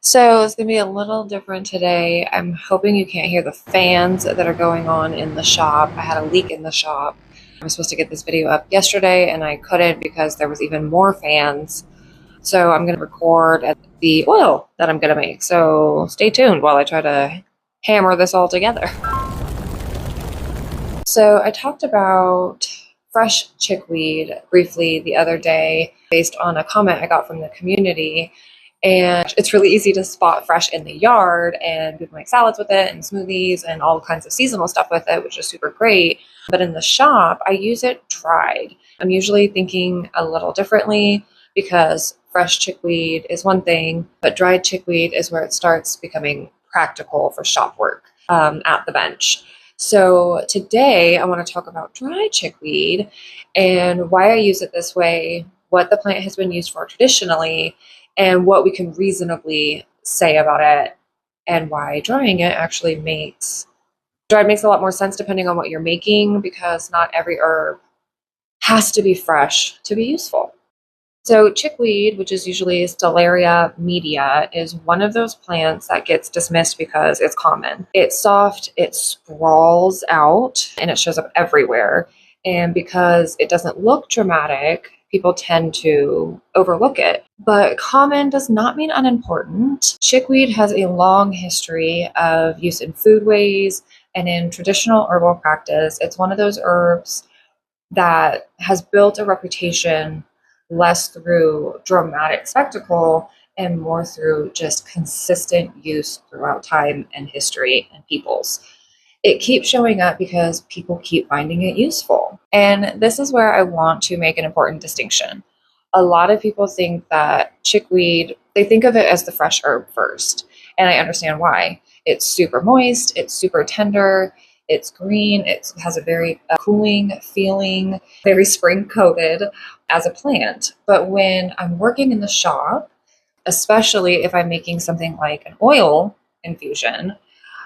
So it's going to be a little different today. I'm hoping you can't hear the fans that are going on in the shop. I had a leak in the shop. I was supposed to get this video up yesterday and I couldn't because there was even more fans. So I'm going to record at the oil that I'm going to make. So stay tuned while I try to hammer this all together. So I talked about fresh chickweed briefly the other day based on a comment I got from the community. And it's really easy to spot fresh in the yard, and people make salads with it and smoothies and all kinds of seasonal stuff with it, which is super great. But in the shop, I use it dried. I'm usually thinking a little differently because fresh chickweed is one thing, but dried chickweed is where it starts becoming practical for shop work at the bench. So today I want to talk about dry chickweed and why I use it this way, what the plant has been used for traditionally, and what we can reasonably say about it, and why drying it actually dried makes a lot more sense depending on what you're making, because not every herb has to be fresh to be useful. So chickweed, which is usually Stellaria media, is one of those plants that gets dismissed because it's common. It's soft, it sprawls out, and it shows up everywhere. And because it doesn't look dramatic, people tend to overlook it. But common does not mean unimportant. Chickweed has a long history of use in foodways and in traditional herbal practice. It's one of those herbs that has built a reputation less through dramatic spectacle and more through just consistent use throughout time and history and peoples. It keeps showing up because people keep finding it useful. And this is where I want to make an important distinction. A lot of people think that chickweed, they think of it as the fresh herb first. And I understand why. It's super moist, it's super tender, it's green, it has a very cooling feeling, very spring coated as a plant. But when I'm working in the shop, especially if I'm making something like an oil infusion,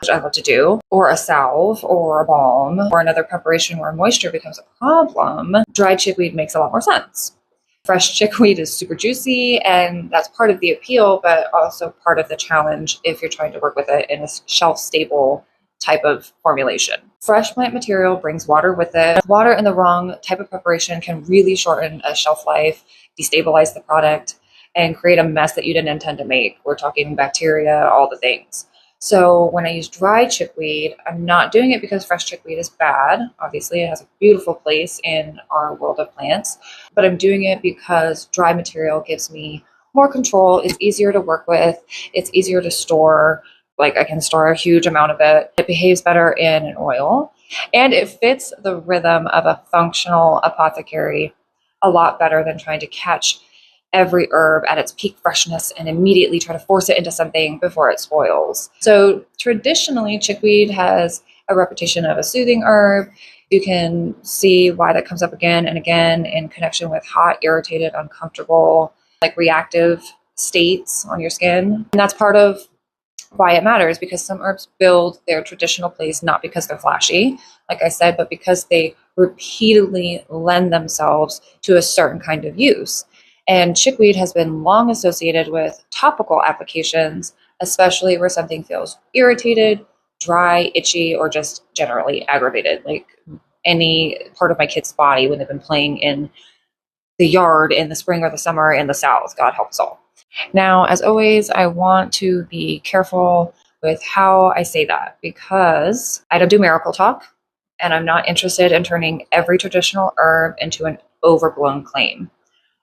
which I love to do, or a salve or a balm or another preparation where moisture becomes a problem, dried chickweed makes a lot more sense. Fresh chickweed is super juicy, and that's part of the appeal, but also part of the challenge if you're trying to work with it in a shelf-stable type of formulation. Fresh plant material brings water with it. Water in the wrong type of preparation can really shorten a shelf life, destabilize the product, and create a mess that you didn't intend to make. We're talking bacteria, all the things. So when I use dry chickweed, I'm not doing it because fresh chickweed is bad. Obviously, it has a beautiful place in our world of plants, but I'm doing it because dry material gives me more control. It's easier to work with. It's easier to store. Like I can store a huge amount of it. It behaves better in an oil, and it fits the rhythm of a functional apothecary a lot better than trying to catch every herb at its peak freshness and immediately try to force it into something before it spoils. So traditionally, chickweed has a reputation of a soothing herb. You can see why that comes up again and again in connection with hot, irritated, uncomfortable, like reactive states on your skin. And that's part of why it matters, because some herbs build their traditional place not because they're flashy, like I said, but because they repeatedly lend themselves to a certain kind of use. And chickweed has been long associated with topical applications, especially where something feels irritated, dry, itchy, or just generally aggravated, like any part of my kid's body when they've been playing in the yard in the spring or the summer in the South. God help us all. Now, as always, I want to be careful with how I say that, because I don't do miracle talk, and I'm not interested in turning every traditional herb into an overblown claim.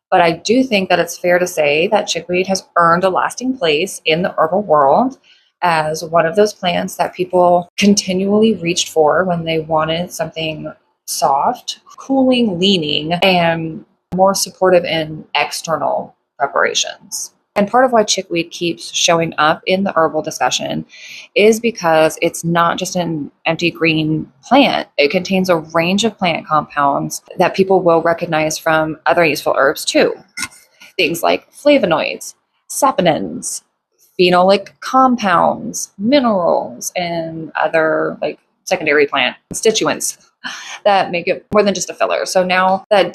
But I do think that it's fair to say that chickweed has earned a lasting place in the herbal world as one of those plants that people continually reached for when they wanted something soft, cooling, leaning, and more supportive in external preparations. And part of why chickweed keeps showing up in the herbal discussion is because it's not just an empty green plant. It contains a range of plant compounds that people will recognize from other useful herbs too. Things like flavonoids, saponins, phenolic compounds, minerals, and other like secondary plant constituents that make it more than just a filler. So now that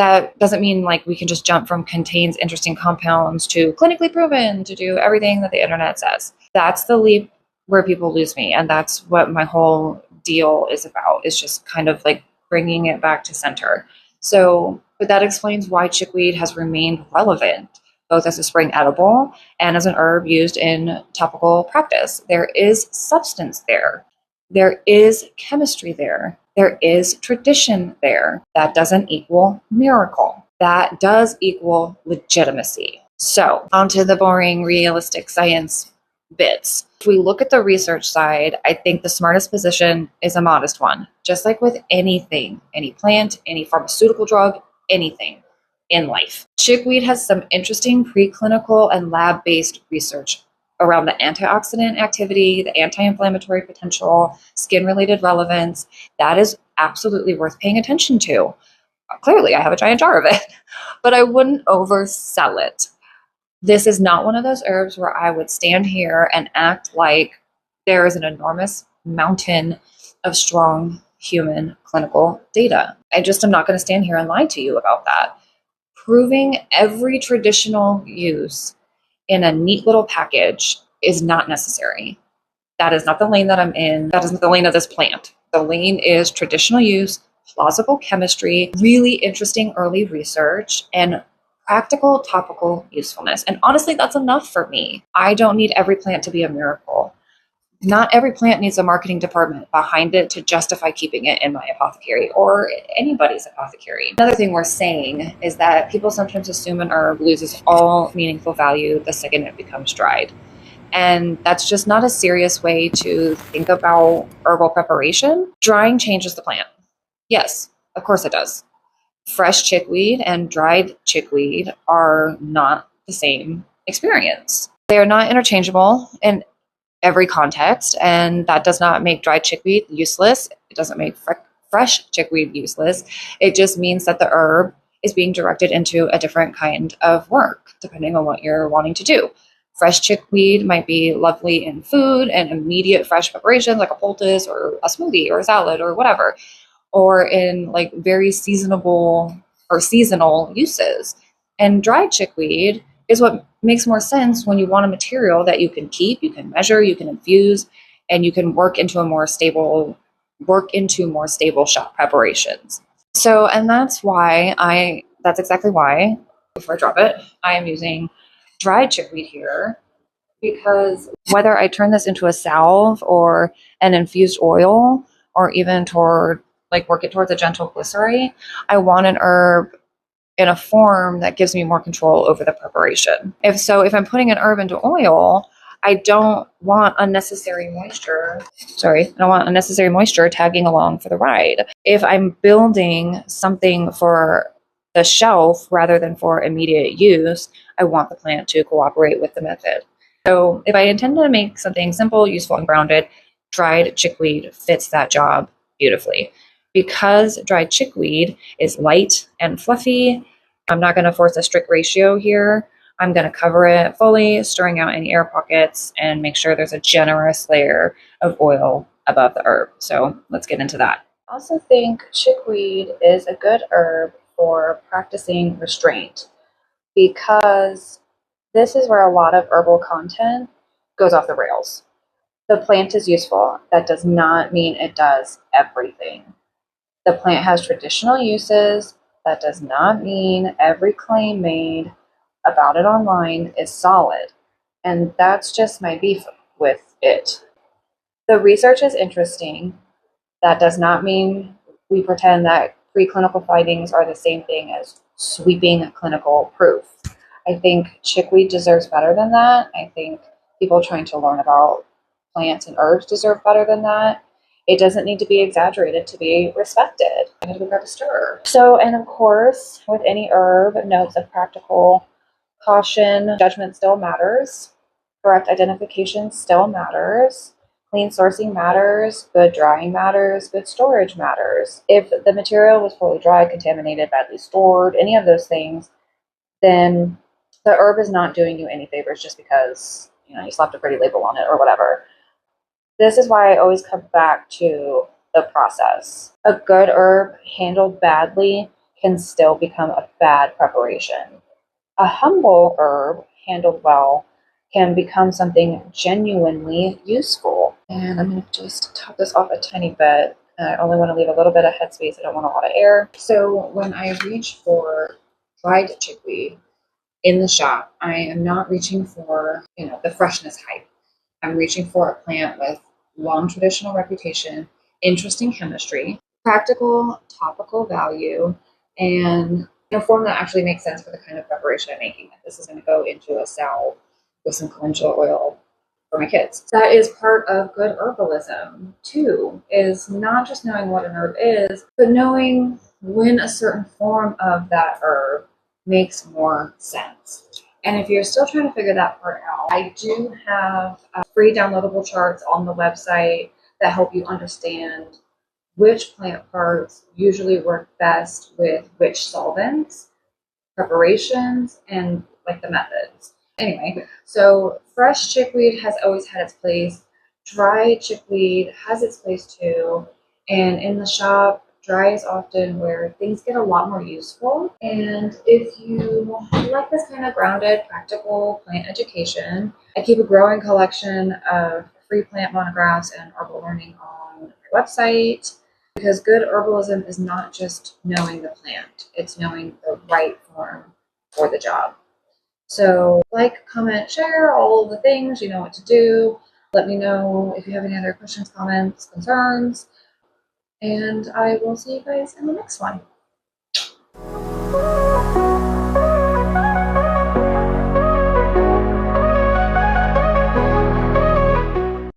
That doesn't mean like we can just jump from contains interesting compounds to clinically proven to do everything that the internet says. That's the leap where people lose me. And that's what my whole deal is about, is just kind of like bringing it back to center. So, but that explains why chickweed has remained relevant, both as a spring edible and as an herb used in topical practice. There is substance there. There is chemistry there. There is tradition there. That doesn't equal miracle. That does equal legitimacy. So, onto the boring, realistic science bits. If we look at the research side, I think the smartest position is a modest one. Just like with anything, any plant, any pharmaceutical drug, anything in life. Chickweed has some interesting preclinical and lab-based research around the antioxidant activity, the anti-inflammatory potential, skin-related relevance. That is absolutely worth paying attention to. Clearly, I have a giant jar of it, but I wouldn't oversell it. This is not one of those herbs where I would stand here and act like there is an enormous mountain of strong human clinical data. I just am not going to stand here and lie to you about that. Proving every traditional use in a neat little package is not necessary. That is not the lane that I'm in. That is not the lane of this plant. The lane is traditional use, plausible chemistry, really interesting early research, and practical topical usefulness. And honestly, that's enough for me. I don't need every plant to be a miracle. Not every plant needs a marketing department behind it to justify keeping it in my apothecary or anybody's apothecary. Another thing we're saying is that people sometimes assume an herb loses all meaningful value the second it becomes dried. And that's just not a serious way to think about herbal preparation. Drying changes the plant. Yes, of course it does. Fresh chickweed and dried chickweed are not the same experience. They are not interchangeable in every context, and that does not make dried chickweed useless. It doesn't make fresh chickweed useless. It just means that the herb is being directed into a different kind of work, depending on what you're wanting to do. Fresh chickweed might be lovely in food and immediate fresh preparations like a poultice or a smoothie or a salad or whatever, or in like very seasonable or seasonal uses. And dried chickweed is what makes more sense when you want a material that you can keep, you can measure, you can infuse, and you can work into more stable shot preparations. So, and that's exactly why, before I drop it, I am using dried chickweed here, because whether I turn this into a salve or an infused oil, or even toward like work it towards a gentle glycerate, I want an herb in a form that gives me more control over the preparation. If I'm putting an herb into oil, I don't want unnecessary moisture. I don't want unnecessary moisture tagging along for the ride. If I'm building something for the shelf rather than for immediate use, I want the plant to cooperate with the method. So if I intend to make something simple, useful, and grounded, dried chickweed fits that job beautifully. Because dried chickweed is light and fluffy, I'm not going to force a strict ratio here. I'm going to cover it fully, stirring out any air pockets, and make sure there's a generous layer of oil above the herb. So let's get into that. I also think chickweed is a good herb for practicing restraint, because this is where a lot of herbal content goes off the rails. The plant is useful. That does not mean it does everything. The plant has traditional uses. That does not mean every claim made about it online is solid. And that's just my beef with it. The research is interesting. That does not mean we pretend that preclinical findings are the same thing as sweeping clinical proof. I think chickweed deserves better than that. I think people trying to learn about plants and herbs deserve better than that. It doesn't need to be exaggerated to be respected. I'm going to go grab a stir. So, and of course, with any herb, notes of practical caution. Judgment still matters. Correct identification still matters. Clean sourcing matters. Good drying matters. Good storage matters. If the material was poorly dried, contaminated, badly stored, any of those things, then the herb is not doing you any favors just because you slapped a pretty label on it or whatever. This is why I always come back to the process. A good herb handled badly can still become a bad preparation. A humble herb handled well can become something genuinely useful. And I'm going to just top this off a tiny bit. I only want to leave a little bit of headspace. I don't want a lot of air. So when I reach for dried chickweed in the shop, I am not reaching for, the freshness hype. I'm reaching for a plant with long traditional reputation, interesting chemistry, practical topical value, and a form that actually makes sense for the kind of preparation I'm making. This is going to go into a salve with some calendula oil for my kids. That is part of good herbalism too, is not just knowing what an herb is, but knowing when a certain form of that herb makes more sense. And if you're still trying to figure that part out, I do have free downloadable charts on the website that help you understand which plant parts usually work best with which solvents, preparations, and like the methods. Anyway, so fresh chickweed has always had its place. Dry chickweed has its place too. And in the shop, dry is often where things get a lot more useful. And if you like this kind of grounded, practical plant education, I keep a growing collection of free plant monographs and herbal learning on my website. Because good herbalism is not just knowing the plant, it's knowing the right form for the job. So like, comment, share, all of the things, you know what to do. Let me know if you have any other questions, comments, concerns, and I will see you guys in the next one.